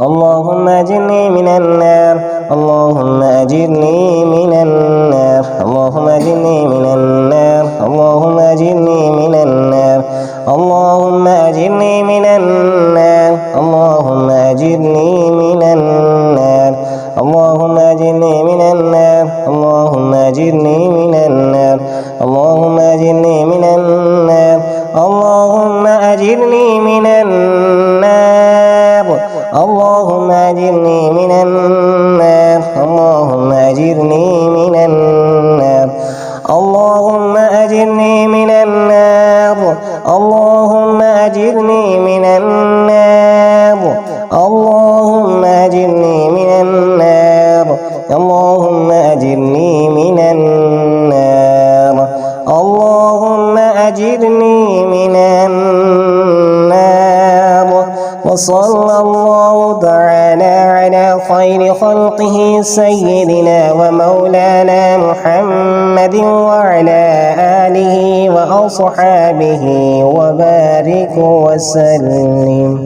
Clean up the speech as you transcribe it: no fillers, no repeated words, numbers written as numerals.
اللهم أجرني من النار اللهم أجرني من النار اللهم أجرني من النار اللهم أجرني من النار اللهم أجرني من النار اللهم أجرني من النار اللهم أجرني من النار اللهم أجرني من النار اللهم أجرني من النار اللهم أجرني من النار اللهم أجرني من النار اللهم أجرني من النار اللهم أجرني من النار اللهم أجرني من النار اللهم أجرني من النار اللهم أجرني من النار اللهم أجرني من النار وصلى الله تعالى على خير خلقه سيدنا ومولانا محمد وعلى آله وأصحابه وبارك وسلم.